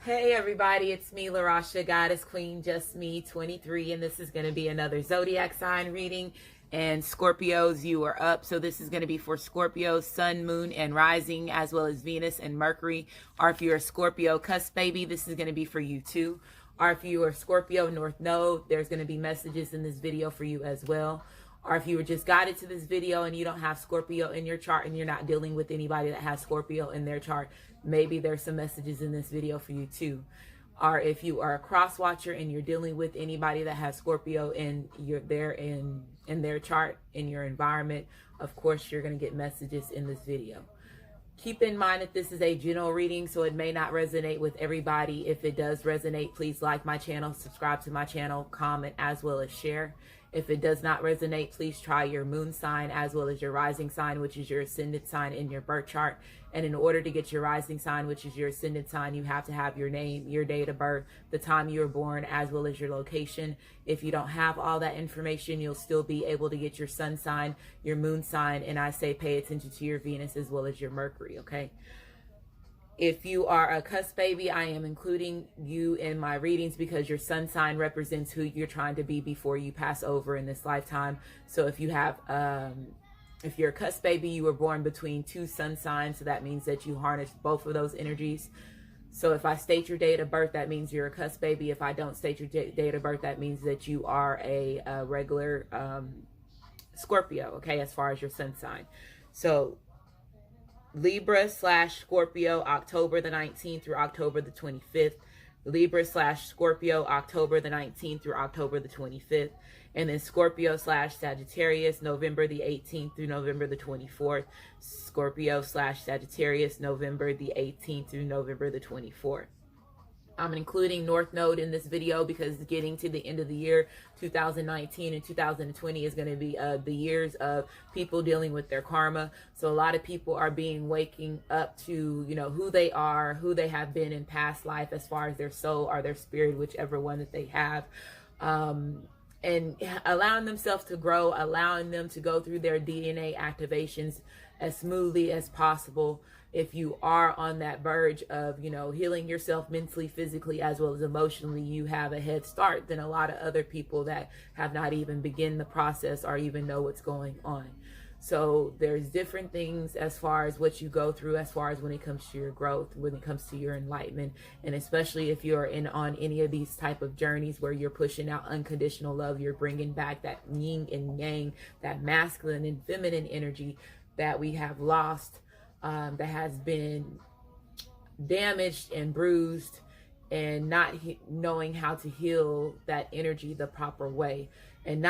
Hey everybody, it's me, Larasha, Goddess Queen, Just Me, 23, and this is going to be another Zodiac sign reading. And Scorpios, you are up. So this is going to be for Scorpio, Sun, Moon, and Rising, as well as Venus and Mercury. Or if you're a Scorpio cusp baby, this is going to be for you too. Or if you are Scorpio North Node, there's going to be messages in this video for you as well. Or if you were just guided to this video and you don't have Scorpio in your chart and you're not dealing with anybody that has Scorpio in their chart, maybe there's some messages in this video for you too. Or if you are a cross watcher and you're dealing with anybody that has Scorpio and you're there in their chart, in your environment, of course you're going to get messages in this video. Keep in mind that this is a general reading, so it may not resonate with everybody. If it does resonate, please like my channel, subscribe to my channel, comment, as well as share. If it does not resonate, please try your moon sign as well as your rising sign, which is your ascendant sign in your birth chart. And in order to get your rising sign, which is your ascendant sign, you have to have your name, your date of birth, the time you were born, as well as your location. If you don't have all that information, you'll still be able to get your sun sign, your moon sign, and I say pay attention to your Venus as well as your Mercury, okay? If you are a cusp baby, I am including you in my readings because your sun sign represents who you're trying to be before you pass over in this lifetime. So if you have, if you're a cusp baby, you were born between two sun signs. So that means that you harness both of those energies. So if I state your date of birth, that means you're a cusp baby. If I don't state your date of birth, that means that you are a regular Scorpio, okay, as far as your sun sign. So Libra/Scorpio, October the 19th through October the 25th. Libra/Scorpio, October the 19th through October the 25th. And then Scorpio/Sagittarius, November the 18th through November the 24th. Scorpio/Sagittarius, November the 18th through November the 24th. I'm including North Node in this video because getting to the end of the year, 2019 and 2020 is going to be the years of people dealing with their karma. So a lot of people are waking up to, you know, who they are, who they have been in past life as far as their soul or their spirit, whichever one that they have. And allowing themselves to grow, allowing them to go through their DNA activations as smoothly as possible. If you are on that verge of, you know, healing yourself mentally, physically, as well as emotionally, you have a head start than a lot of other people that have not even begun the process or even know what's going on. So there's different things as far as what you go through, as far as when it comes to your growth, when it comes to your enlightenment, and especially if you're on any of these type of journeys where you're pushing out unconditional love, you're bringing back that yin and yang, that masculine and feminine energy that we have lost, that has been damaged and bruised, and not knowing how to heal that energy the proper way, and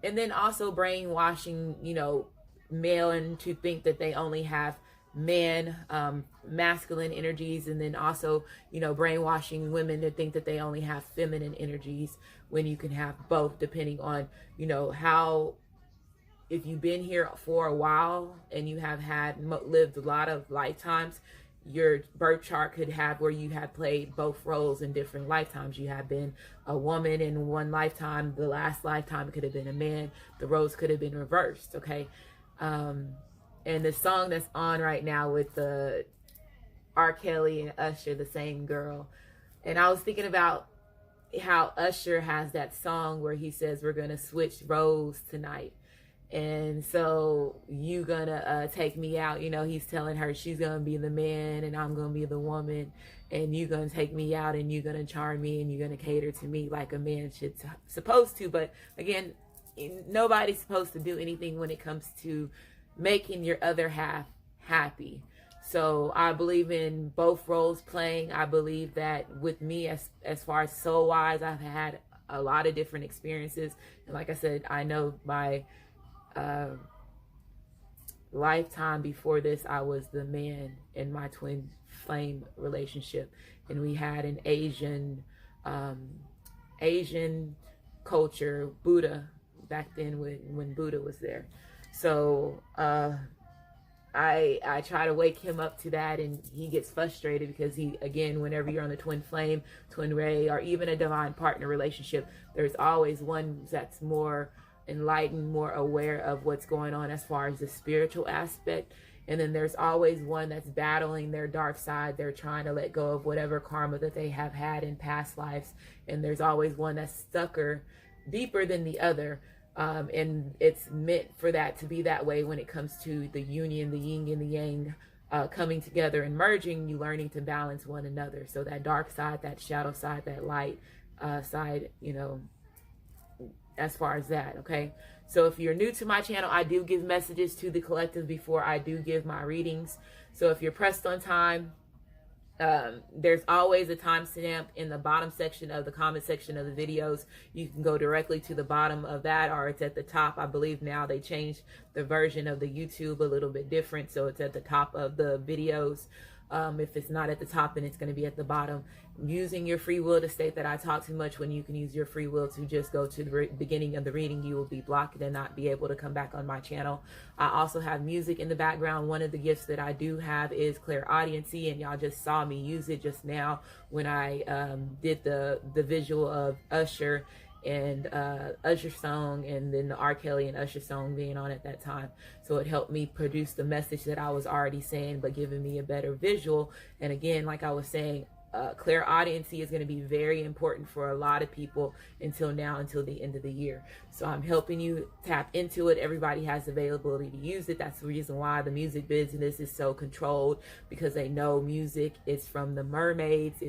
then also brainwashing, you know, men to think that they only have masculine energies, and then also, you know, brainwashing women to think that they only have feminine energies when you can have both, depending on, you know, how. If you've been here for a while and you have lived a lot of lifetimes, your birth chart could have where you have played both roles in different lifetimes. You have been a woman in one lifetime, the last lifetime it could have been a man. The roles could have been reversed, okay? And the song that's on right now with the R. Kelly and Usher, The Same Girl. And I was thinking about how Usher has that song where he says, we're going to switch roles tonight. And so you gonna take me out, you know, he's telling her she's gonna be the man and I'm gonna be the woman, and you gonna take me out and you're gonna charm me and you're gonna cater to me like a man should supposed to. But again, nobody's supposed to do anything when it comes to making your other half happy. So I believe in both roles playing. I believe that with me, as far as soul wise, I've had a lot of different experiences, and like I said, I know my lifetime before this, I was the man in my twin flame relationship, and we had an Asian culture, Buddha, back then when Buddha was there. So I try to wake him up to that, and he gets frustrated because again, whenever you're on the twin flame, twin ray, or even a divine partner relationship, there's always one that's more enlightened, more aware of what's going on as far as the spiritual aspect, And then there's always one that's battling their dark side. They're trying to let go of whatever karma that they have had in past lives. And there's always one that's stucker, deeper than the other. And it's meant for that to be that way when it comes to the union, the yin and the yang, coming together and merging, you learning to balance one another. So that dark side, that shadow side, that light side, you know, as far as that, okay? So if you're new to my channel, I do give messages to the collective before I do give my readings. So if you're pressed on time, there's always a timestamp in the bottom section of the comment section of the videos. You can go directly to the bottom of that, or it's at the top. I believe now they changed the version of the YouTube a little bit different, so it's at the top of the videos. If it's not at the top, then it's going to be at the bottom. Using your free will to state that I talk too much, when you can use your free will to just go to the beginning of the reading, you will be blocked and not be able to come back on my channel. I also have music in the background. One of the gifts that I do have is clairaudiency, and y'all just saw me use it just now when I did the visual of Usher and Usher song, and then the R. Kelly and Usher song being on at that time. So it helped me produce the message that I was already saying, but giving me a better visual. And again, like I was saying, clairaudiency is going to be very important for a lot of people until now, until the end of the year. So I'm helping you tap into it. Everybody has availability to use it. That's the reason why the music business is so controlled, because they know music is from the mermaids.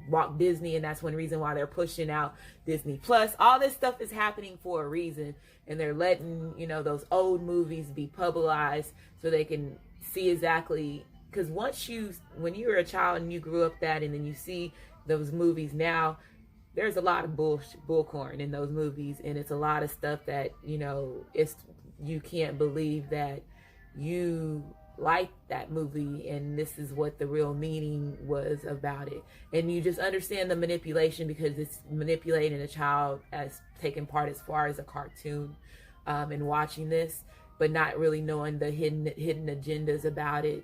Walt Disney, and that's one reason why they're pushing out Disney Plus. All this stuff is happening for a reason, and they're letting, you know, those old movies be publicized so they can see exactly, because when you were a child and you grew up that, and then you see those movies now, there's a lot of bullcorn in those movies, and it's a lot of stuff that, you know, you can't believe that you like that movie, and this is what the real meaning was about it. And you just understand the manipulation, because it's manipulating a child as taking part as far as a cartoon, and watching this, but not really knowing the hidden agendas about it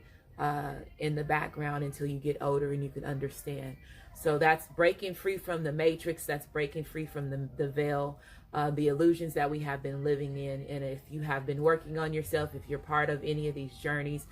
in the background until you get older and you can understand. So that's breaking free from the matrix. That's breaking free from the veil, the illusions that we have been living in. And if you have been working on yourself, if you're part of any of these journeys,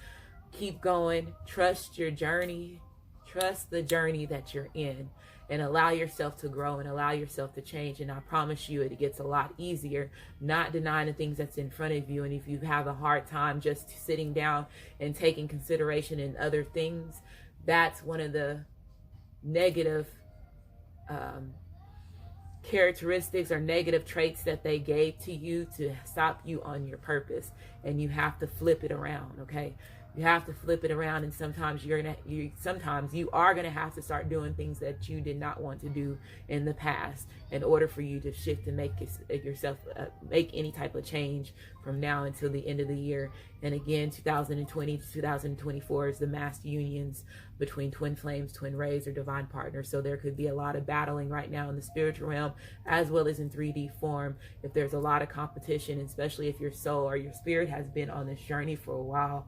keep going. Trust your journey. Trust the journey that you're in, and allow yourself to grow and allow yourself to change. And I promise you, it gets a lot easier, not denying the things that's in front of you. And if you have a hard time just sitting down and taking consideration in other things, that's one of the negative characteristics or negative traits that they gave to you to stop you on your purpose. And you have to flip it around, okay? You have to flip it around, and sometimes you are gonna have to start doing things that you did not want to do in the past in order for you to shift and make yourself make any type of change from now until the end of the year. And again, 2020 to 2024 is the mass unions between twin flames, twin rays, or divine partners. So there could be a lot of battling right now in the spiritual realm as well as in 3D form. If there's a lot of competition, especially if your soul or your spirit has been on this journey for a while,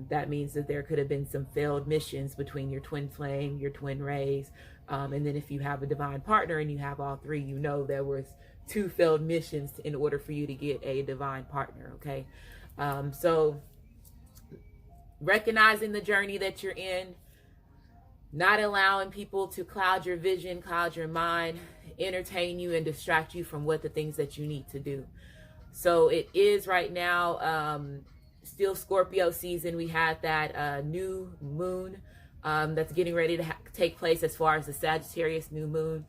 that means that there could have been some failed missions between your twin flame, your twin rays, and then if you have a divine partner and you have all three, you know there was 2 failed missions in order for you to get a divine partner, okay? So recognizing the journey that you're in, not allowing people to cloud your vision, cloud your mind, entertain you and distract you from what the things that you need to do. So it is right now still Scorpio season. We had that new moon that's getting ready to take place as far as the Sagittarius new moon.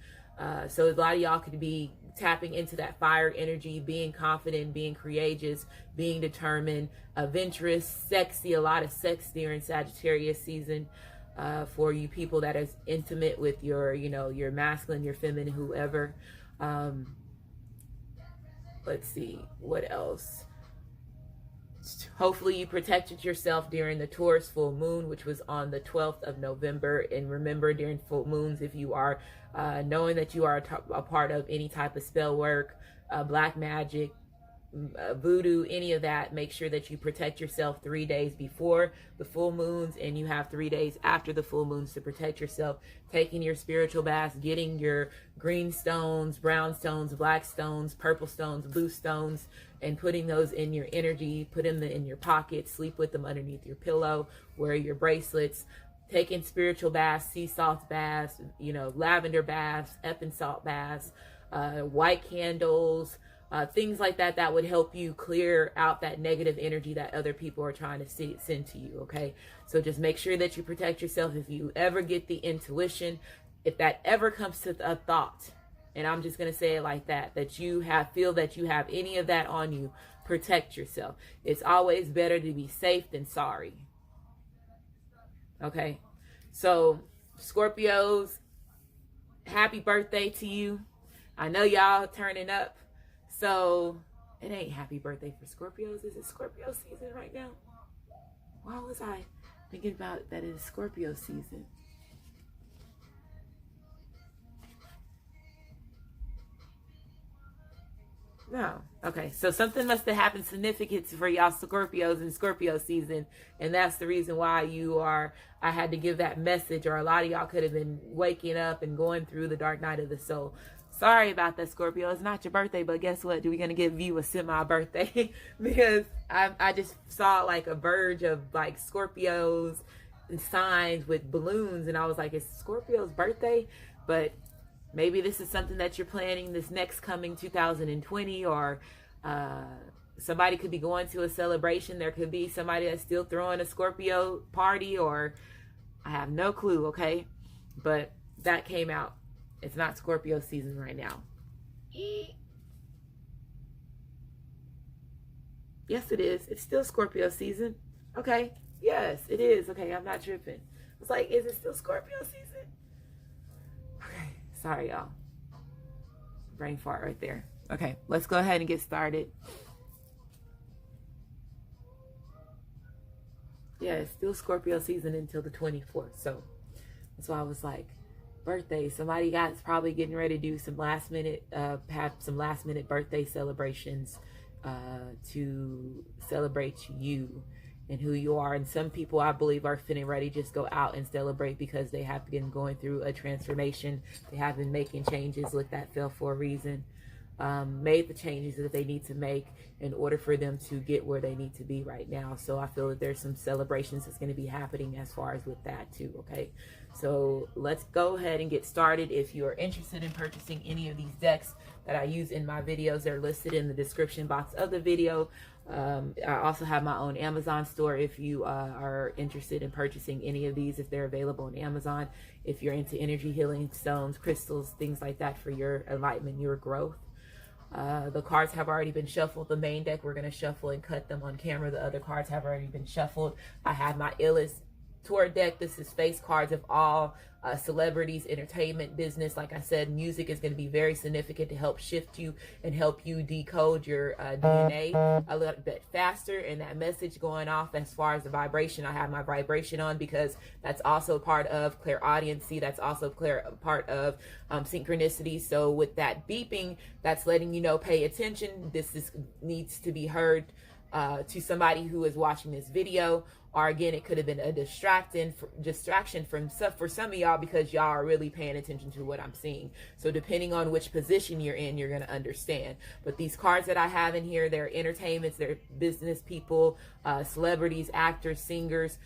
So a lot of y'all could be tapping into that fire energy, being confident, being courageous, being determined, adventurous, sexy, a lot of sex during Sagittarius season. For you people that is intimate with your, you know, your masculine, your feminine, whoever. Let's see, what else? Hopefully you protected yourself during the Taurus full moon, which was on the 12th of November. And remember, during full moons, if you are knowing that you are a part of any type of spell work, black magic, voodoo, any of that, make sure that you protect yourself 3 days before the full moons, and you have 3 days after the full moons to protect yourself. Taking your spiritual baths, getting your green stones, brown stones, black stones, purple stones, blue stones, and putting those in your energy. Put them in your pocket, sleep with them underneath your pillow, wear your bracelets. Taking spiritual baths, sea salt baths, lavender baths, Epsom salt baths, white candles, things like that, that would help you clear out that negative energy that other people are trying to send to you, okay? So just make sure that you protect yourself. If you ever get the intuition, if that ever comes to a thought, and I'm just going to say it like that, that you feel that you have any of that on you, protect yourself. It's always better to be safe than sorry, okay? So Scorpios, happy birthday to you. I know y'all turning up. So, it ain't happy birthday for Scorpios. Is it Scorpio season right now? Why was I thinking about that it is Scorpio season? No. Okay, so something must have happened significant for y'all Scorpios in Scorpio season, and that's the reason why I had to give that message, or a lot of y'all could have been waking up and going through the dark night of the soul. Sorry about that, Scorpio. It's not your birthday, but guess what? We're going to give you a semi-birthday because I just saw like a verge of like Scorpios and signs with balloons, and I was like, it's Scorpio's birthday? But maybe this is something that you're planning this next coming 2020, or somebody could be going to a celebration. There could be somebody that's still throwing a Scorpio party, or I have no clue, okay? But that came out. It's not Scorpio season right now. Yes, it is. It's still Scorpio season. Okay. Yes, it is. Okay, I'm not tripping. It's like, is it still Scorpio season? Okay. Sorry, y'all. Brain fart right there. Okay, let's go ahead and get started. Yeah, it's still Scorpio season until the 24th. So that's why I was like, birthday. Somebody probably getting ready to do some last minute birthday celebrations to celebrate you and who you are. And some people, I believe, are finna ready just go out and celebrate because they have been going through a transformation. They have been making changes. Look, that fell for a reason. Made the changes that they need to make in order for them to get where they need to be right now. So I feel that there's some celebrations that's going to be happening as far as with that too, okay? So let's go ahead and get started. If you are interested in purchasing any of these decks that I use in my videos, they're listed in the description box of the video. I also have my own Amazon store if you are interested in purchasing any of these, if they're available on Amazon. If you're into energy healing, stones, crystals, things like that for your enlightenment, your growth. The cards have already been shuffled. The main deck, we're going to shuffle and cut them on camera. The other cards have already been shuffled. I have my Illest Tour deck. This is face cards of all celebrities, entertainment, business. Like I said, music is going to be very significant to help shift you and help you decode your DNA a little bit faster, and that message going off as far as the vibration. I have my vibration on because that's also part of clairaudiency. That's also part of synchronicity. So with that beeping, that's letting you know, pay attention. This needs to be heard to somebody who is watching this video. Or again, it could have been a distraction for some of y'all, because y'all are really paying attention to what I'm seeing. So depending on which position you're in, you're going to understand. But these cards that I have in here, they're entertainments, they're business people, celebrities, actors, singers,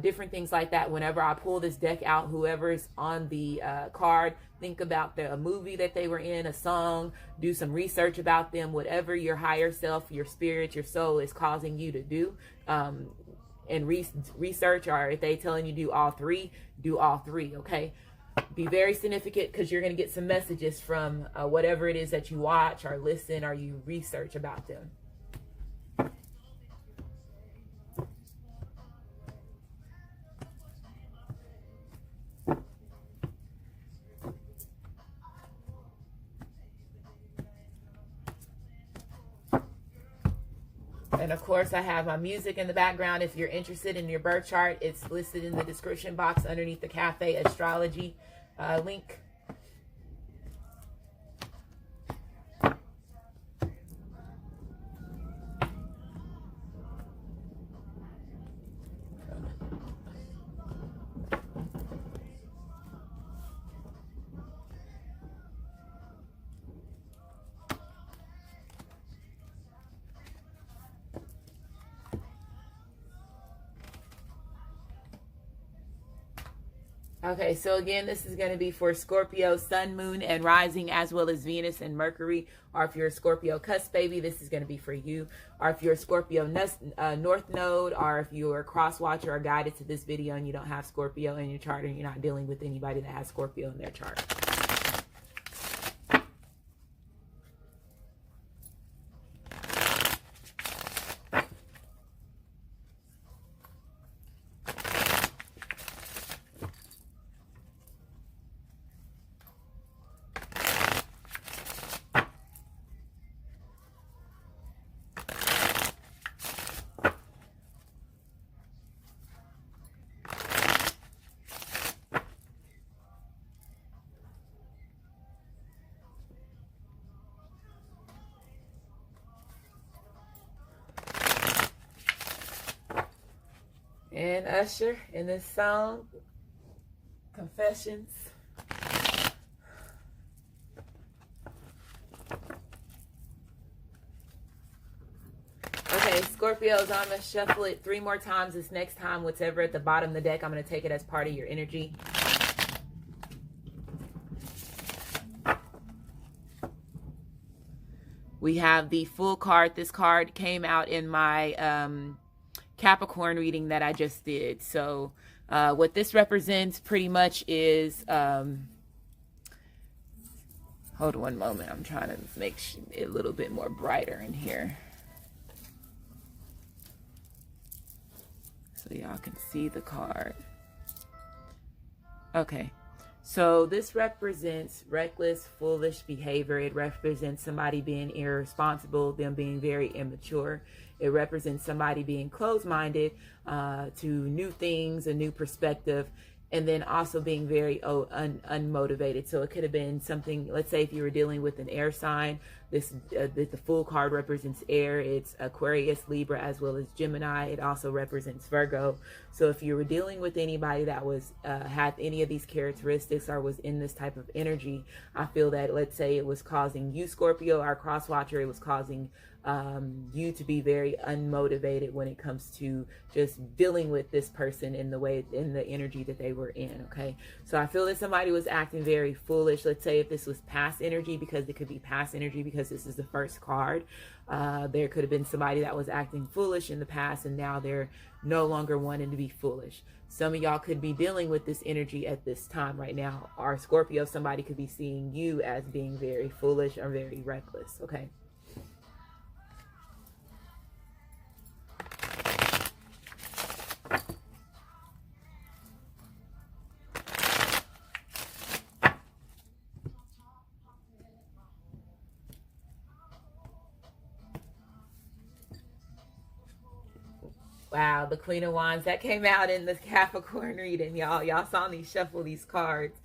different things like that. Whenever I pull this deck out, whoever's on the card, think about a movie that they were in, a song, do some research about them, whatever your higher self, your spirit, your soul is causing you to do. And research, or if they telling you do all three, okay? Be very significant, because you're going to get some messages from whatever it is that you watch or listen or you research about them. And of course, I have my music in the background. If you're interested in your birth chart, it's listed in the description box underneath the Cafe Astrology link. Okay, so again, this is going to be for Scorpio, Sun, Moon, and Rising, as well as Venus and Mercury. Or if you're a Scorpio cusp baby, this is going to be for you. Or if you're a Scorpio North Node, or if you're a cross watcher or guided to this video and you don't have Scorpio in your chart, and you're not dealing with anybody that has Scorpio in their chart. And Usher in this song, Confessions. Okay, Scorpios, I'm going to shuffle it 3 more times. This next time, whatever at the bottom of the deck, I'm going to take it as part of your energy. We have the full card. This card came out in my Capricorn reading that I just did. So what this represents pretty much is, hold on one moment. I'm trying to make it a little bit more brighter in here, so y'all can see the card. Okay. So this represents reckless, foolish behavior. It represents somebody being irresponsible, them being very immature. It represents somebody being closed-minded to new things, a new perspective, and then also being very unmotivated. So it could have been something, let's say if you were dealing with an air sign, the full card represents air. It's Aquarius, Libra, as well as Gemini. It also represents Virgo. So if you were dealing with anybody that was had any of these characteristics or was in this type of energy, I feel that, let's say it was causing you, Scorpio, our cross watcher, it was causing you to be very unmotivated when it comes to just dealing with this person in the energy that they were in. Okay, so I feel that somebody was acting very foolish. Let's say if this was past energy, because it could be past energy because this is the first card. There could have been somebody that was acting foolish in the past, and now they're no longer wanting to be foolish. Some of y'all could be dealing with this energy at this time right now. Or Scorpio, somebody could be seeing you as being very foolish or very reckless. Okay. Wow, the Queen of Wands, that came out in the Capricorn reading, y'all. Y'all saw me shuffle these cards.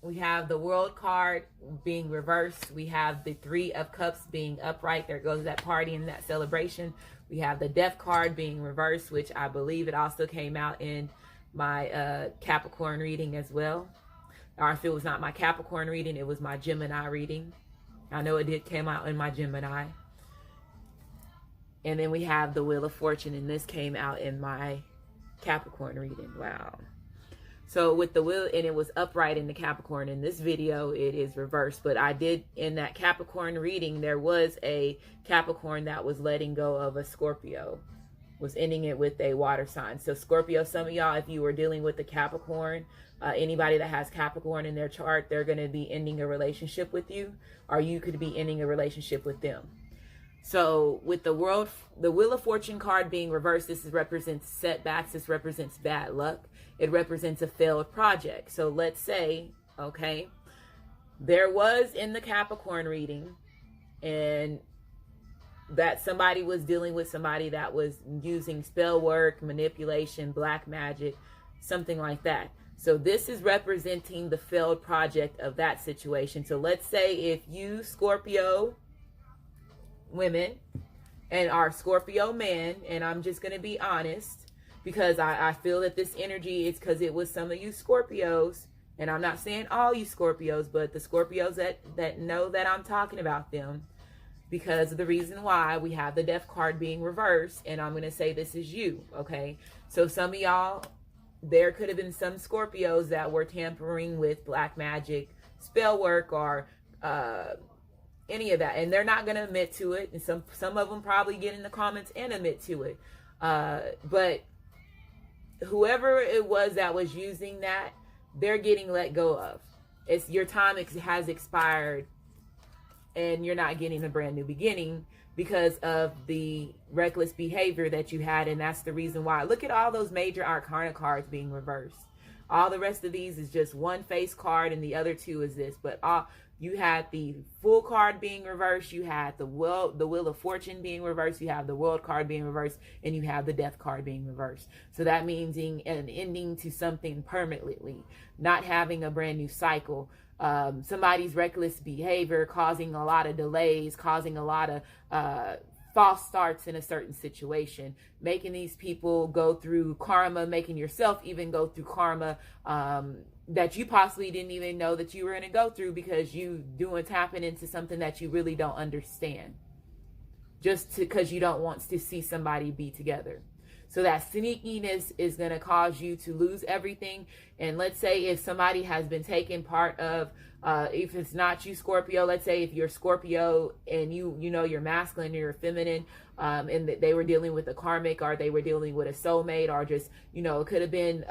We have the World card being reversed. We have the Three of Cups being upright. There goes that party and that celebration. We have the Death card being reversed, which I believe it also came out in my Capricorn reading as well. Or if it was not my Capricorn reading, it was my Gemini reading. I know it did came out in my Gemini. And then we have the Wheel of Fortune, and this came out in my Capricorn reading. Wow. So with the wheel, and it was upright in the Capricorn. In this video, it is reversed. But I did, in that Capricorn reading, there was a Capricorn that was letting go of a Scorpio, was ending it with a water sign. So Scorpio, some of y'all, if you were dealing with the Capricorn, anybody that has Capricorn in their chart, they're going to be ending a relationship with you, or you could be ending a relationship with them. So with the Wheel of Fortune card being reversed, this represents setbacks. This represents bad luck. It represents a failed project. So let's say, okay, there was in the Capricorn reading, and that somebody was dealing with somebody that was using spell work, manipulation, black magic, something like that. So this is representing the failed project of that situation. So let's say if you, Scorpio women, and our Scorpio men, and I'm just going to be honest, because I feel that this energy is because it was some of you Scorpios, and I'm not saying all you Scorpios, but the Scorpios that know that I'm talking about them, because of the reason why we have the Death card being reversed, and I'm going to say this is you, okay? So some of y'all there could have been some Scorpios that were tampering with black magic, spell work, or any of that, and they're not going to admit to it. And some of them probably get in the comments and admit to it. But whoever it was that was using that, they're getting let go of. It's your time has expired, and you're not getting a brand new beginning because of the reckless behavior that you had. And that's the reason why. Look at all those major arcana cards being reversed. All the rest of these is just one face card, and the other two is this. But you had the Fool card being reversed, you had the Wheel of Fortune being reversed, you have the World card being reversed, and you have the Death card being reversed. So that means an ending to something permanently, not having a brand new cycle. Somebody's reckless behavior causing a lot of delays, causing a lot of false starts in a certain situation, making these people go through karma, making yourself even go through karma that you possibly didn't even know that you were going to go through, because you tapping into something that you really don't understand, just because you don't want to see somebody be together. So that sneakiness is going to cause you to lose everything. And let's say if somebody has been taken part of, if it's not you, Scorpio, let's say if you're Scorpio and you know you're masculine or you're feminine, and they were dealing with a karmic, or they were dealing with a soulmate, or just, it could have been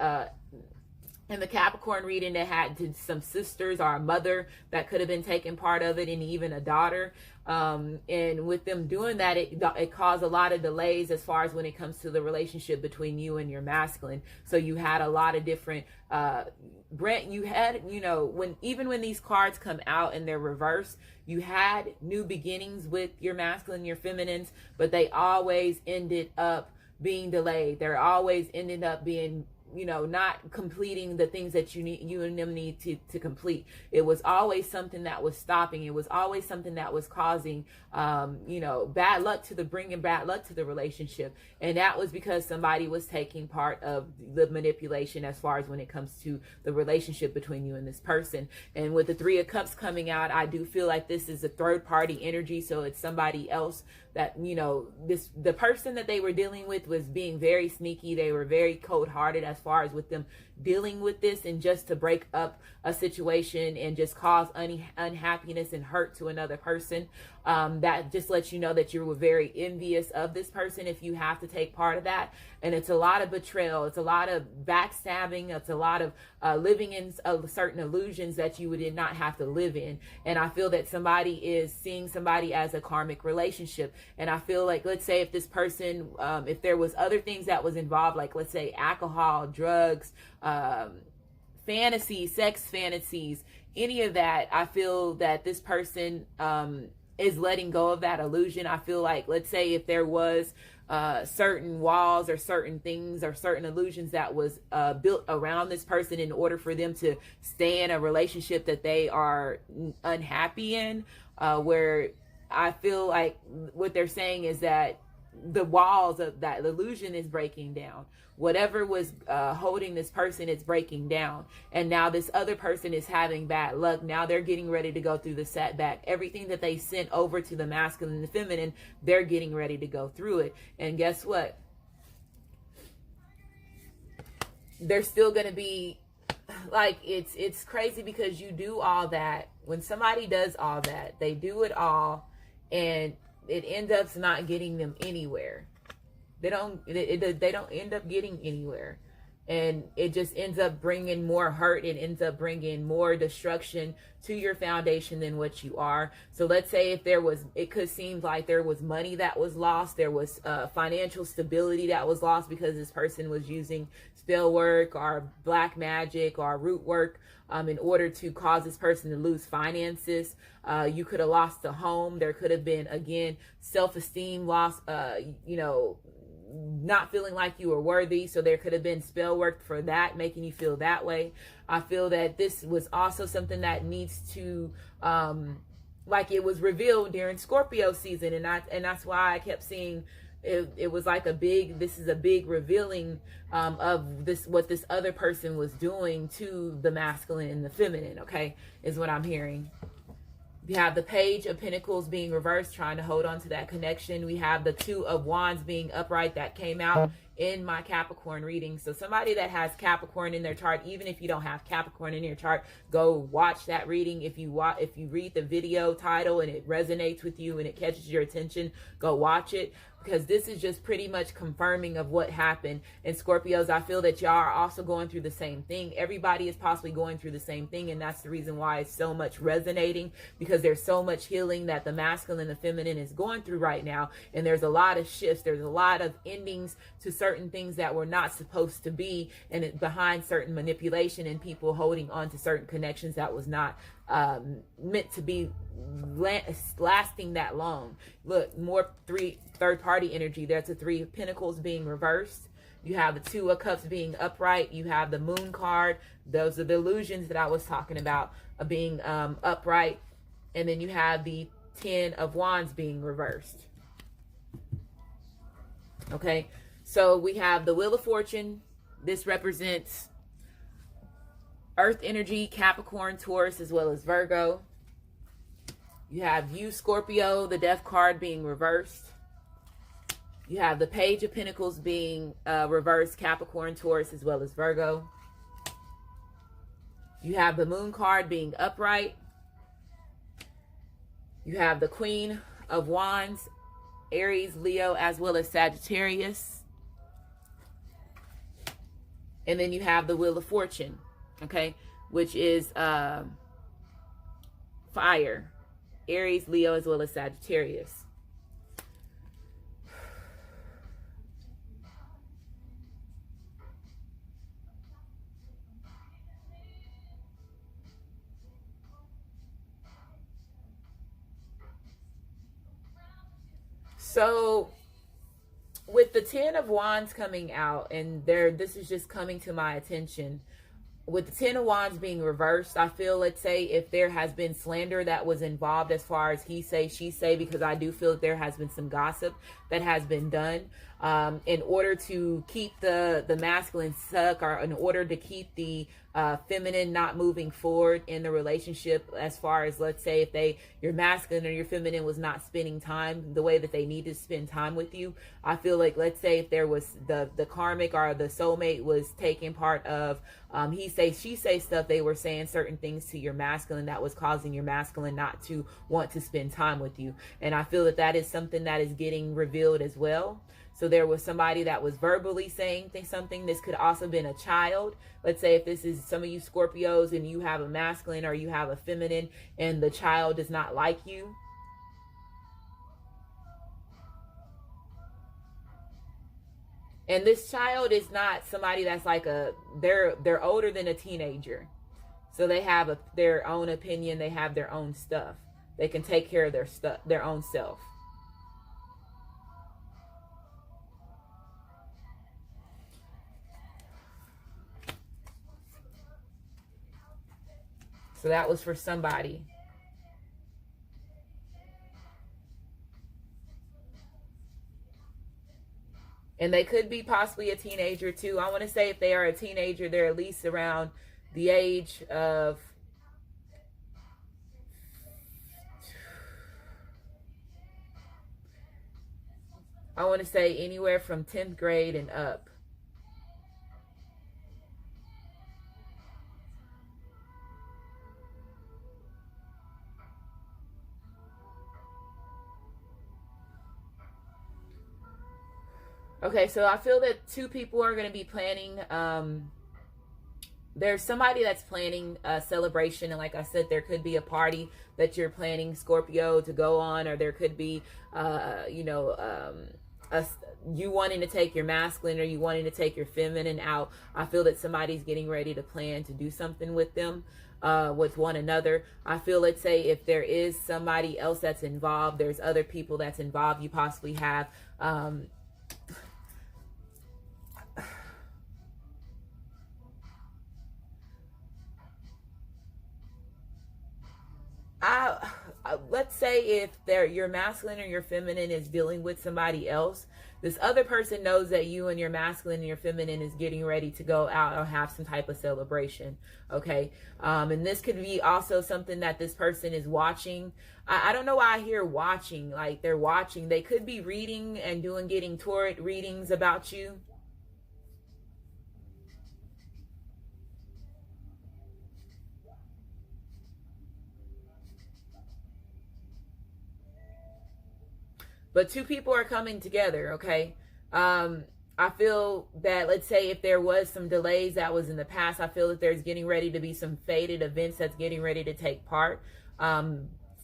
in the Capricorn reading that had some sisters or a mother that could have been taking part of it, and even a daughter. And with them doing that, it caused a lot of delays as far as when it comes to the relationship between you and your masculine. So you had a lot of different, you had, when these cards come out and they're reversed, you had new beginnings with your masculine, your feminines, but they always ended up being delayed. They're always ended up being, not completing the things that you and them need to complete. It was always something that was stopping. It was always something that was causing, bad luck bringing bad luck to the relationship. And that was because somebody was taking part of the manipulation as far as when it comes to the relationship between you and this person. And with the Three of Cups coming out, I do feel like this is a third party energy. So it's somebody else that, the person that they were dealing with was being very sneaky. They were very cold-hearted as far as with them dealing with this, and just to break up a situation and just cause unhappiness and hurt to another person. That just lets you know that you were very envious of this person if you have to take part of that. And it's a lot of betrayal. It's a lot of backstabbing. It's a lot of living in certain illusions that you did not have to live in. And I feel that somebody is seeing somebody as a karmic relationship. And I feel like, let's say if this person, if there was other things that was involved, like let's say alcohol, drugs, fantasies, sex fantasies, any of that, I feel that this person is letting go of that illusion. I feel like, let's say if there was certain walls or certain things or certain illusions that was built around this person in order for them to stay in a relationship that they are unhappy in, where I feel like what they're saying is that the walls of that illusion is breaking down. Whatever was holding this person, it's breaking down. And now this other person is having bad luck. Now they're getting ready to go through the setback. Everything that they sent over to the masculine and the feminine, they're getting ready to go through it. And guess what? They're still going to be like, it's crazy because you do all that. When somebody does all that, they do it all, and it ends up not getting them anywhere. They don't end up getting anywhere. And it just ends up bringing more hurt. It ends up bringing more destruction to your foundation than what you are. So let's say if it could seem like there was money that was lost. There was financial stability that was lost because this person was using spell work or black magic or root work in order to cause this person to lose finances. You could have lost a home. There could have been, again, self-esteem loss, not feeling like you were worthy. So there could have been spell work for that, making you feel that way. I feel that this was also something that needs to, like it was revealed during Scorpio season. And that's why I kept seeing it was like this is a big revealing of what this other person was doing to the masculine and the feminine, okay, is what I'm hearing. We have the Page of Pentacles being reversed, trying to hold on to that connection. We have the Two of Wands being upright that came out in my Capricorn reading. So somebody that has Capricorn in their chart, even if you don't have Capricorn in your chart, go watch that reading. If you read the video title and it resonates with you and it catches your attention, go watch it, because this is just pretty much confirming of what happened. And Scorpios, I feel that y'all are also going through the same thing. Everybody is possibly going through the same thing, and that's the reason why it's so much resonating, because there's so much healing that the masculine and the feminine is going through right now. And there's a lot of shifts. There's a lot of endings to certain things that were not supposed to be, and behind certain manipulation and people holding on to certain connections that was not meant to be lasting that long. Look, more third party energy. There's the 3 of Pentacles being reversed. You have the 2 of Cups being upright. You have the Moon card. Those are the illusions that I was talking about being upright. And then you have the 10 of Wands being reversed. Okay, so we have the Wheel of Fortune. This represents Earth energy, Capricorn, Taurus, as well as Virgo. You have you, Scorpio, the Death card being reversed. You have the Page of Pentacles being reversed, Capricorn, Taurus, as well as Virgo. You have the Moon card being upright. You have the Queen of Wands, Aries, Leo, as well as Sagittarius. And then you have the Wheel of Fortune, okay, which is fire, Aries, Leo, as well as Sagittarius. So with the 10 of Wands coming out, and this is just coming to my attention, with the 10 of Wands being reversed, I feel, let's say, if there has been slander that was involved as far as he say, she say, because I do feel that there has been some gossip that has been done in order to keep the masculine stuck, or in order to keep the feminine not moving forward in the relationship, as far as, let's say, if your masculine or your feminine was not spending time the way that they need to spend time with you. I feel like, let's say, if there was the karmic or the soulmate was taking part of he say, she say stuff, they were saying certain things to your masculine that was causing your masculine not to want to spend time with you. And I feel that is something that is getting revealed as well. So there was somebody that was verbally saying something. This could also have been a child. Let's say if this is some of you Scorpios and you have a masculine or you have a feminine and the child does not like you. And this child is not somebody that's like they're older than a teenager. So they have their own opinion. They have their own stuff. They can take care of their own self. So that was for somebody. And they could be possibly a teenager too. I want to say if they are a teenager, they're at least around the age of I want to say anywhere from 10th grade and up. Okay, so I feel that 2 people are going to be planning. There's somebody that's planning a celebration. And like I said, there could be a party that you're planning, Scorpio, to go on. Or there could be, you wanting to take your masculine or you wanting to take your feminine out. I feel that somebody's getting ready to plan to do something with them. With one another. I feel, let's say, if there is somebody else that's involved, there's other people that's involved. You possibly have... let's say if your masculine or your feminine is dealing with somebody else, this other person knows that you and your masculine and your feminine is getting ready to go out or have some type of celebration. Okay. And this could be also something that this person is watching. I don't know why I hear watching, like they're watching. They could be reading and getting tarot readings about you. But two people are coming together, okay? I feel that, let's say if there was some delays that was in the past, I feel that there's getting ready to be some fated events that's getting ready to take part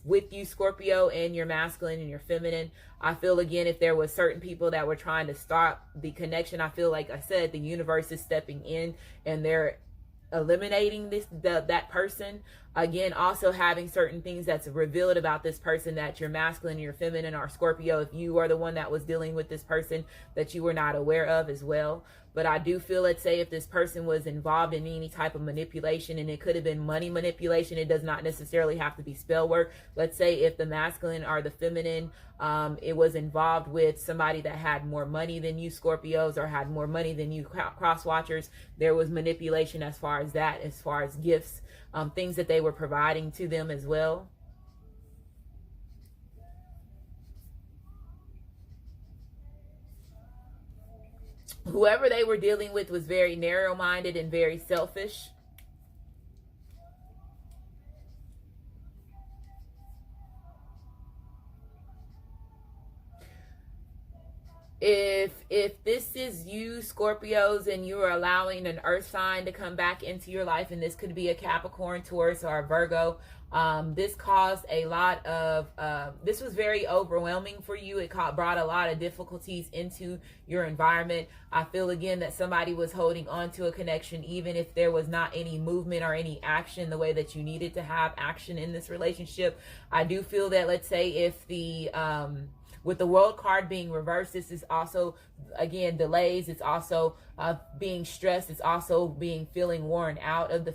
with you, Scorpio, and your masculine and your feminine. I feel, again, if there was certain people that were trying to stop the connection, I feel like I said, the universe is stepping in and they're eliminating that person. Again, also having certain things that's revealed about this person that your masculine and your feminine are Scorpio, if you are the one that was dealing with this person, that you were not aware of as well. But I do feel, let's say if this person was involved in any type of manipulation, and it could have been money manipulation, it does not necessarily have to be spell work. Let's say if the masculine or the feminine, it was involved with somebody that had more money than you, Scorpios, or had more money than you, cross watchers. There was manipulation as far as that, as far as gifts, things that they were providing to them as well. Whoever they were dealing with was very narrow-minded and very selfish. If this is you, Scorpios, and you are allowing an earth sign to come back into your life, and this could be a Capricorn, Taurus, or a Virgo, this caused a lot of, this was very overwhelming for you. It brought a lot of difficulties into your environment. I feel, again, that somebody was holding on to a connection, even if there was not any movement or any action the way that you needed to have action in this relationship. I do feel that, let's say, if the, with the World card being reversed, this is also, again, delays. It's also being stressed. It's also feeling worn out of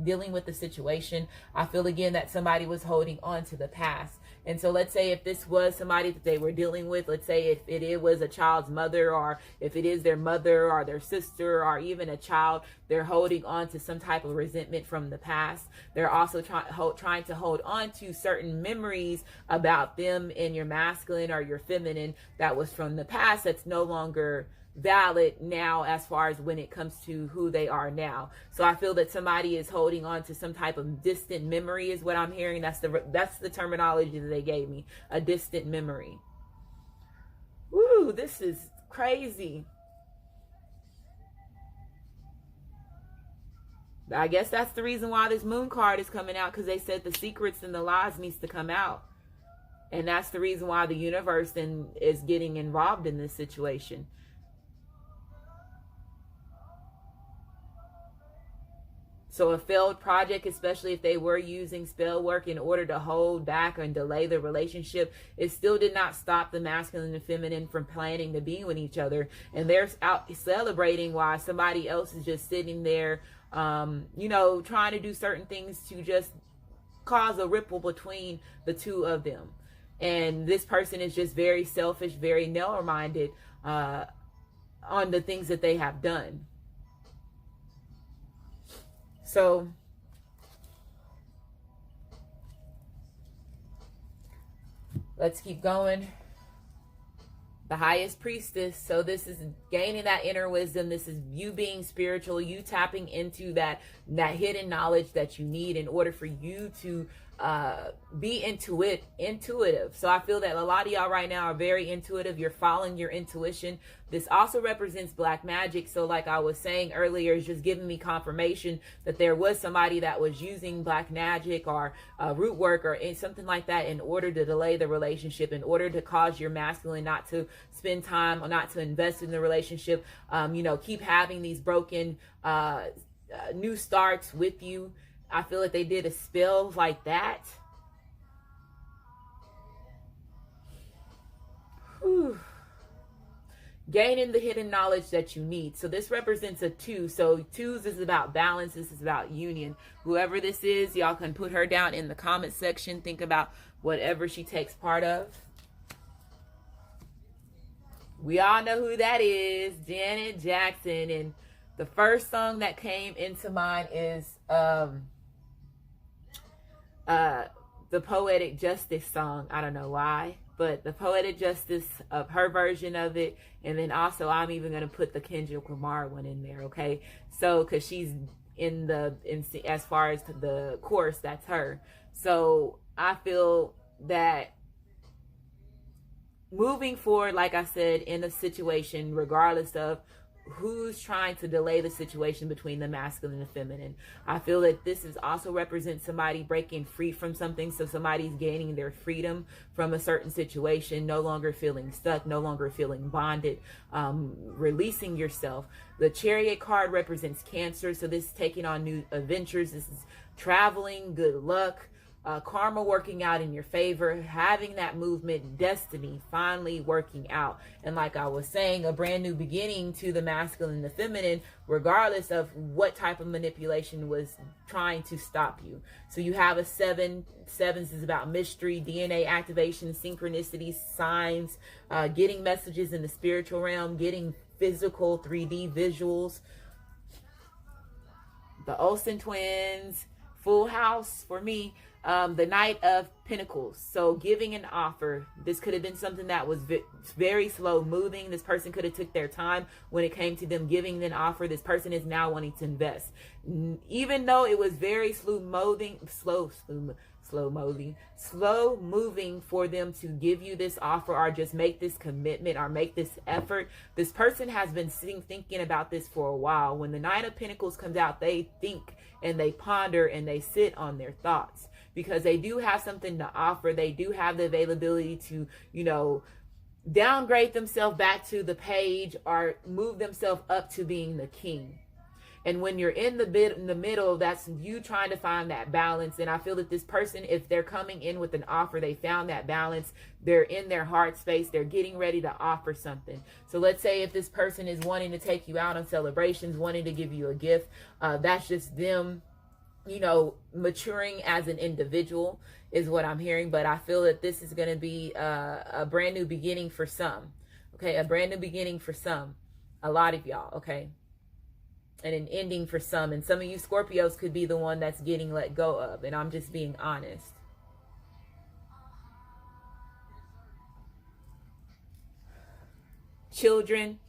dealing with the situation. I feel, again, that somebody was holding on to the past. And so let's say if this was somebody that they were dealing with, let's say if it was a child's mother, or if it is their mother or their sister or even a child, they're holding on to some type of resentment from the past. They're also trying to hold on to certain memories about them and your masculine or your feminine that was from the past, that's no longer valid now as far as when it comes to who they are now. So I feel that somebody is holding on to some type of distant memory is what I'm hearing. That's the terminology that they gave me, a distant memory. Woo, this is crazy. I guess that's the reason why this moon card is coming out, because they said the secrets and the lies needs to come out. And that's the reason why the universe then is getting involved in this situation. So a failed project, especially if they were using spell work in order to hold back and delay the relationship, it still did not stop the masculine and feminine from planning to be with each other. And they're out celebrating while somebody else is just sitting there, you know, trying to do certain things to just cause a ripple between the two of them. And this person is just very selfish, very narrow-minded on the things that they have done. So let's keep going. The highest priestess. So this is gaining that inner wisdom. This is you being spiritual, you tapping into that hidden knowledge that you need in order for you to be intuitive. So I feel that a lot of y'all right now are very intuitive. You're following your intuition. This also represents black magic. So like I was saying earlier, it's just giving me confirmation that there was somebody that was using black magic or root work or something like that in order to delay the relationship, in order to cause your masculine not to spend time or not to invest in the relationship, you know, keep having these broken new starts with you. I feel like they did a spell like that. Whew. Gaining the hidden knowledge that you need. So this represents a 2. So 2s is about balance. This is about union. Whoever this is, y'all can put her down in the comment section. Think about whatever she takes part of. We all know who that is. Janet Jackson. And the first song that came into mind is the Poetic Justice song. I don't know why, but the Poetic Justice of her version of it. And then also I'm even going to put the Kendrick Lamar one in there, okay? So, because she's in as far as the chorus, that's her. So I feel that moving forward, like I said, in a situation, regardless of who's trying to delay the situation between the masculine and the feminine. I feel that this is also represents somebody breaking free from something. So somebody's gaining their freedom from a certain situation, no longer feeling stuck, no longer feeling bonded, releasing yourself. The Chariot card represents Cancer. So this is taking on new adventures. This is traveling, good luck. Karma working out in your favor, having that movement, destiny finally working out. And like I was saying, a brand new beginning to the masculine and the feminine, regardless of what type of manipulation was trying to stop you. So you have a 7. Sevens is about mystery, DNA activation, synchronicities, signs, getting messages in the spiritual realm, getting physical 3D visuals. The Olsen twins, Full House for me. The Knight of Pentacles. So giving an offer. This could have been something that was very slow moving. This person could have took their time when it came to them giving an offer. This person is now wanting to invest. Even though it was very slow moving for them to give you this offer or just make this commitment or make this effort. This person has been thinking about this for a while. When the Knight of Pentacles comes out, they think and they ponder and they sit on their thoughts, because they do have something to offer. They do have the availability to, downgrade themselves back to the page or move themselves up to being the king. And when you're in the middle, that's you trying to find that balance. And I feel that this person, if they're coming in with an offer, they found that balance. They're in their heart space. They're getting ready to offer something. So let's say if this person is wanting to take you out on celebrations, wanting to give you a gift, that's just them, maturing as an individual is what I'm hearing. But I feel that this is going to be a brand new beginning for some. Okay, a brand new beginning for some. A lot of y'all, okay? And an ending for some. And some of you Scorpios could be the one that's getting let go of. And I'm just being honest. Children.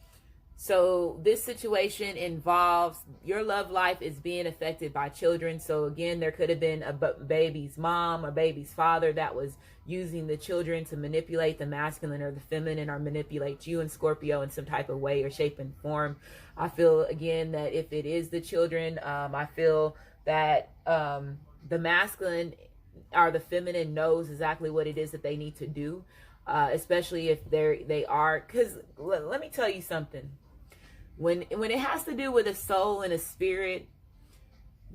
So this situation involves your love life is being affected by children. So again, there could have been a baby's mom or baby's father that was using the children to manipulate the masculine or the feminine, or manipulate you and Scorpio in some type of way or shape and form. I feel again that if it is the children, I feel that the masculine or the feminine knows exactly what it is that they need to do, especially if they are. Because let me tell you something. When it has to do with a soul and a spirit,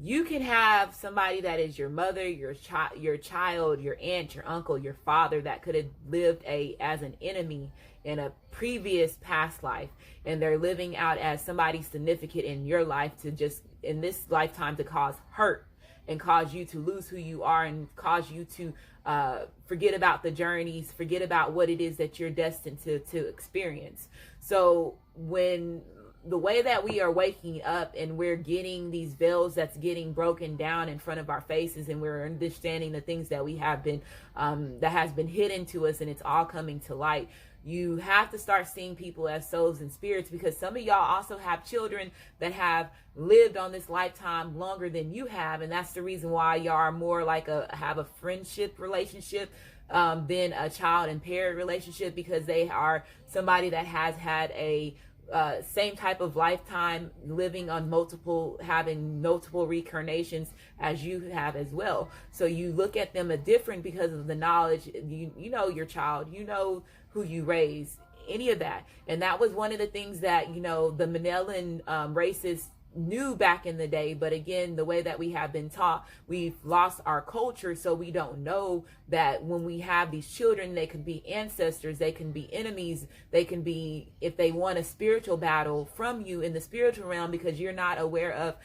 you can have somebody that is your mother, your child, your aunt, your uncle, your father that could have lived as an enemy in a previous past life, and they're living out as somebody significant in your life to just in this lifetime to cause hurt and cause you to lose who you are and cause you to forget about the journeys, forget about what it is that you're destined to experience. So when the way that we are waking up and we're getting these veils that's getting broken down in front of our faces, and we're understanding the things that we have been that has been hidden to us, and it's all coming to light, you have to start seeing people as souls and spirits, because some of y'all also have children that have lived on this lifetime longer than you have, and that's the reason why y'all are more like have a friendship relationship than a child and parent relationship, because they are somebody that has had a same type of lifetime, living on having multiple reincarnations as you have as well. So you look at them as different because of the knowledge. You know your child, you know who you raised, any of that. And that was one of the things that, the Manelan races knew back in the day. But again, the way that we have been taught, we've lost our culture, so we don't know that when we have these children, they can be ancestors, they can be enemies, they can be, if they want a spiritual battle from you in the spiritual realm, because you're not aware of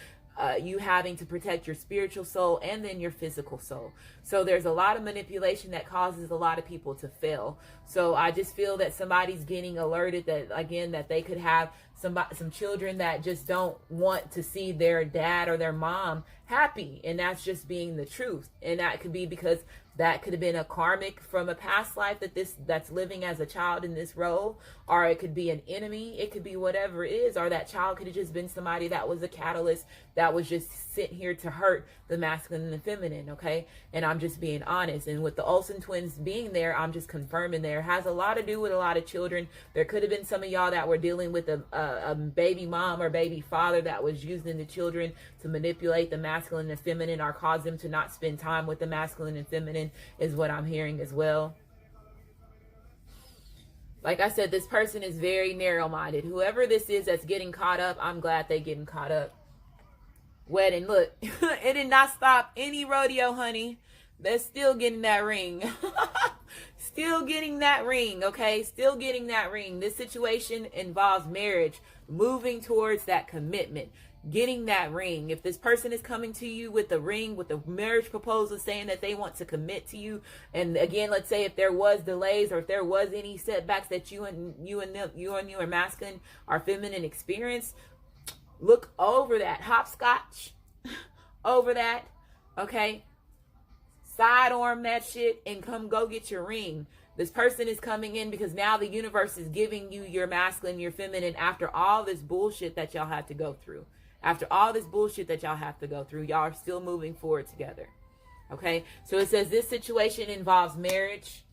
you having to protect your spiritual soul and then your physical soul. So there's a lot of manipulation that causes a lot of people to fail. So I just feel that somebody's getting alerted that, again, that they could have some children that just don't want to see their dad or their mom happy, and that's just being the truth. And that could be because That could have been a karmic from a past life that's living as a child in this role, or it could be an enemy. It could be whatever it is, or that child could have just been somebody that was a catalyst that was just sent here to hurt the masculine and the feminine. Okay, and I'm just being honest. And with the Olsen twins being there, I'm just confirming there has a lot to do with a lot of children. There could have been some of y'all that were dealing with a baby mom or baby father that was using the children to manipulate the masculine and feminine, or cause them to not spend time with the masculine and feminine, is what I'm hearing as well. Like I said, this person is very narrow-minded. Whoever this is that's getting caught up, I'm glad they getting caught up. Wedding, look, it did not stop any rodeo, honey. They're still getting that ring. Still getting that ring, okay? Still getting that ring. This situation involves marriage, moving towards that commitment, getting that ring. If this person is coming to you with a ring, with a marriage proposal, saying that they want to commit to you, and again, let's say if there was delays or if there was any setbacks that you and your masculine or feminine experience, look over that, hopscotch over that, okay? Sidearm that shit and come go get your ring. This person is coming in because now the universe is giving you your masculine, your feminine, after all this bullshit that y'all had to go through. After all this bullshit that y'all have to go through, y'all are still moving forward together. Okay? So it says this situation involves marriage,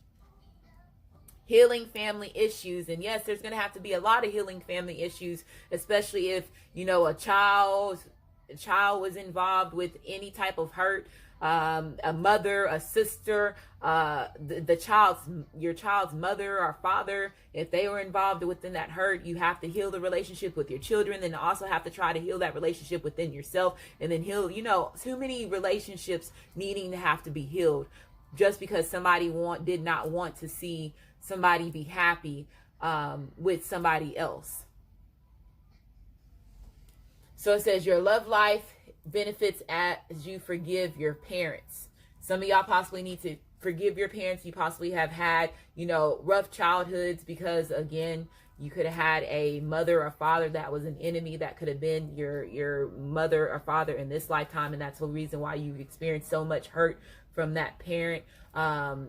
healing family issues. And yes, there's going to have to be a lot of healing family issues, especially if, you know, a child was involved with any type of hurt. A mother, a sister, your child's mother or father, if they were involved within that hurt, you have to heal the relationship with your children, then also have to try to heal that relationship within yourself, and then heal, you know, too many relationships needing to have to be healed just because somebody did not want to see somebody be happy with somebody else. So it says your love life benefits as you forgive your parents. Some of y'all possibly need to forgive your parents. You possibly have had, you know, rough childhoods because, again, you could have had a mother or father that was an enemy that could have been your mother or father in this lifetime, and that's the reason why you've experienced so much hurt from that parent,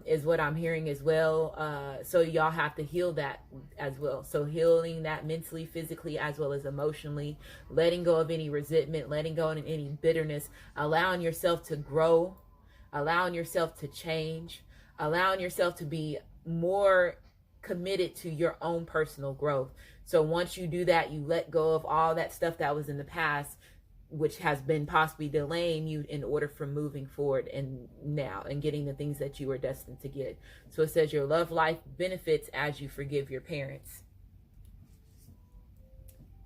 is what I'm hearing as well. So y'all have to heal that as well. So healing that mentally, physically, as well as emotionally, letting go of any resentment, letting go of any bitterness, allowing yourself to grow, allowing yourself to change, allowing yourself to be more committed to your own personal growth. So once you do that, you let go of all that stuff that was in the past, which has been possibly delaying you in order for moving forward and now and getting the things that you were destined to get. So it says your love life benefits as you forgive your parents.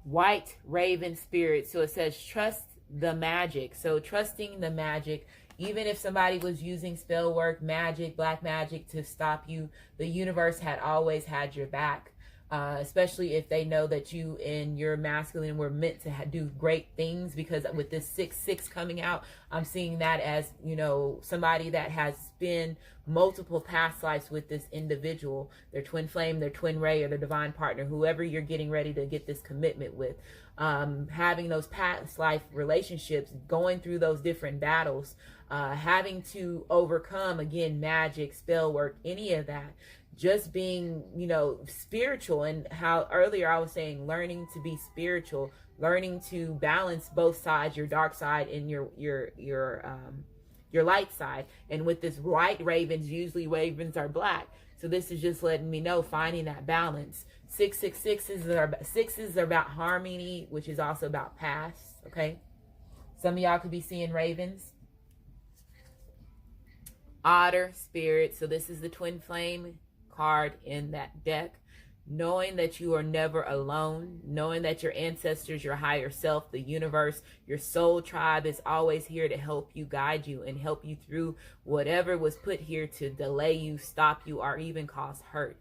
White raven spirit. So it says trust the magic. So trusting the magic, even if somebody was using spell work, magic, black magic to stop you, the universe had always had your back. Especially if they know that you and your masculine were meant to do great things, because with this 6-6 coming out, I'm seeing that as, you know, somebody that has been multiple past lives with this individual, their twin flame, their twin ray, or their divine partner, whoever you're getting ready to get this commitment with, having those past life relationships, going through those different battles, having to overcome, again, magic, spell work, any of that. Just being, you know, spiritual, and how earlier I was saying learning to be spiritual, learning to balance both sides, your dark side and your light side. And with this white ravens, usually ravens are black. So this is just letting me know, finding that balance. 666s are about harmony, which is also about past. Okay. Some of y'all could be seeing ravens. Otter spirit. So this is the twin flame card in that deck. Knowing that you are never alone, knowing that your ancestors, your higher self, the universe, your soul tribe is always here to help you, guide you, and help you through whatever was put here to delay you, stop you, or even cause hurt.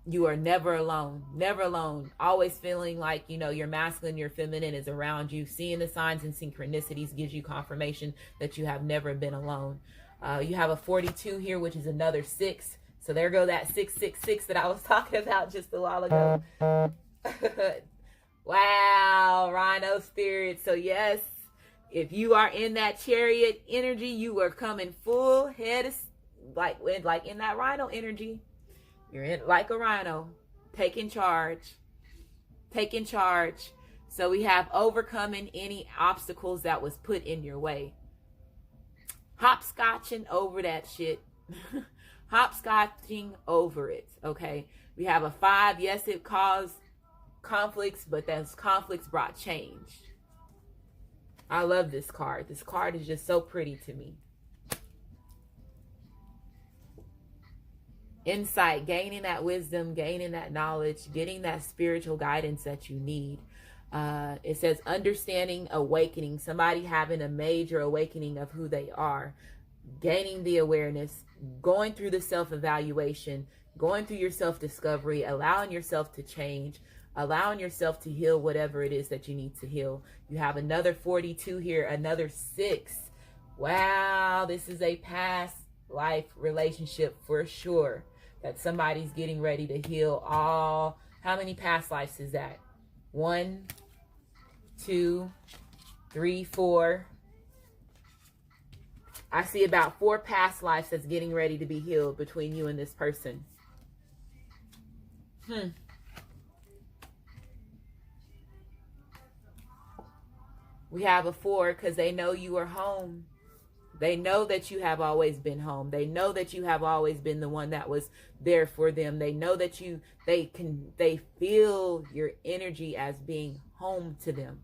You are never alone, never alone. Always feeling like, you know, your masculine, your feminine is around you. Seeing the signs and synchronicities gives you confirmation that you have never been alone. You have a 42 here, which is another 6. So there go that 666 that I was talking about just a while ago. Wow, Rhino spirit. So yes, If you are in that chariot energy, you are coming full head of, like in that rhino energy. You're in like a rhino, taking charge. So we have overcoming any obstacles that was put in your way. Hopscotching over that shit. Hopscotching over it. Okay. We have a 5. Yes, it caused conflicts, but those conflicts brought change. I love this card. This card is just so pretty to me. Insight, gaining that wisdom, gaining that knowledge, getting that spiritual guidance that you need. It says understanding, awakening, somebody having a major awakening of who they are, gaining the awareness, going through the self-evaluation, going through your self-discovery, allowing yourself to change, allowing yourself to heal whatever it is that you need to heal. You have another 42 here, another 6. Wow, this is a past life relationship for sure that somebody's getting ready to heal all. How many past lives is that? 1, 2, 3, 4. I see about 4 past lives that's getting ready to be healed between you and this person. We have a 4 because they know you are home. They know that you have always been home. They know that you have always been the one that was there for them. They know that they feel your energy as being home to them.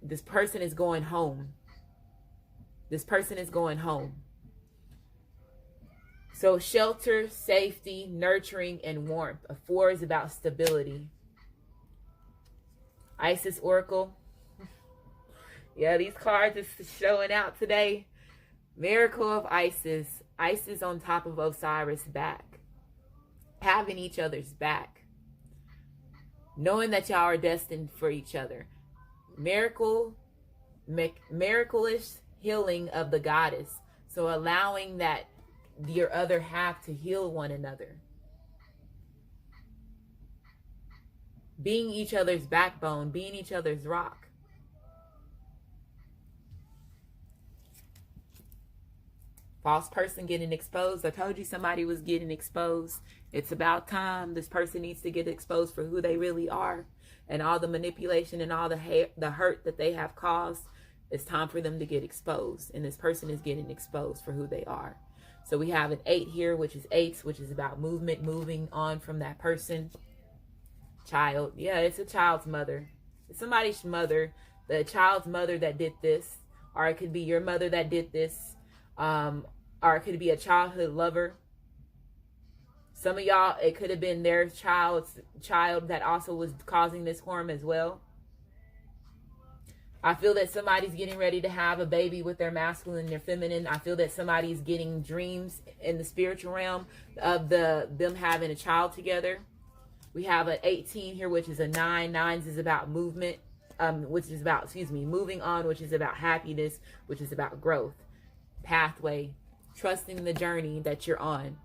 This person is going home. This person is going home. So shelter, safety, nurturing, and warmth. A 4 is about stability. Isis Oracle. Yeah, these cards are showing out today. Miracle of Isis. Isis on top of Osiris back. Having each other's back. Knowing that y'all are destined for each other. Miraculous healing of the goddess. So allowing that your other half to heal one another. Being each other's backbone. Being each other's rock. False person getting exposed. I told you somebody was getting exposed. It's about time. This person needs to get exposed for who they really are. And all the manipulation and all the hurt that they have caused. It's time for them to get exposed. And this person is getting exposed for who they are. So we have an 8 here, which is 8s, which is about movement, moving on from that person. Child. Yeah, it's a child's mother. It's somebody's mother. The child's mother that did this. Or it could be your mother that did this. Or it could be a childhood lover. Some of y'all, it could have been their child that also was causing this harm as well. I feel that somebody's getting ready to have a baby with their masculine and their feminine. I feel that somebody's getting dreams in the spiritual realm of them having a child together. We have an 18 here, which is a 9. 9s is about movement, which is about, moving on, which is about happiness, which is about growth. Pathway, trusting the journey that you're on,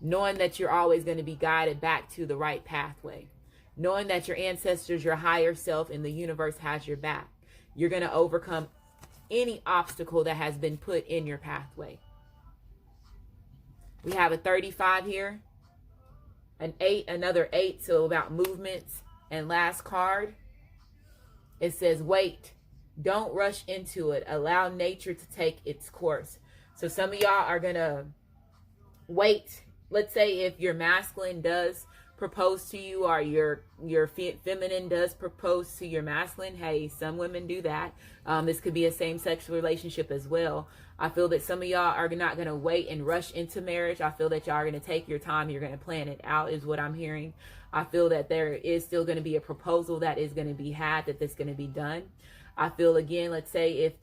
knowing that you're always going to be guided back to the right pathway, knowing that your ancestors, your higher self in the universe has your back. You're going to overcome any obstacle that has been put in your pathway. We have a 35 here, an 8, another 8, so about movements. And last card, it says wait. Don't rush into it. Allow nature to take its course. So some of y'all are going to wait. Let's say if your masculine does propose to you or your feminine does propose to your masculine. Hey, some women do that. This could be a same-sex relationship as well. I feel that some of y'all are not going to wait and rush into marriage. I feel that y'all are going to take your time. You're going to plan it out is what I'm hearing. I feel that there is still going to be a proposal that is going to be had, that's going to be done. I feel again, let's say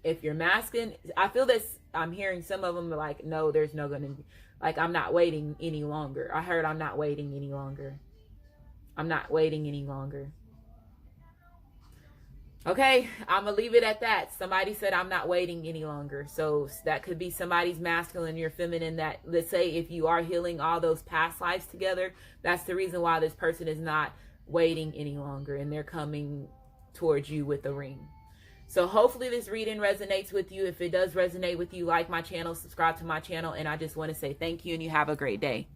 if you're masculine, I feel this, I'm hearing some of them are like, no, there's no going to be, like, I'm not waiting any longer. I heard I'm not waiting any longer. I'm not waiting any longer. Okay, I'm going to leave it at that. Somebody said I'm not waiting any longer. So that could be somebody's masculine, your feminine, that, let's say if you are healing all those past lives together, that's the reason why this person is not waiting any longer, and they're coming towards you with a ring. So hopefully this reading resonates with you. If it does resonate with you, like my channel, subscribe to my channel, and I just want to say thank you, and you have a great day.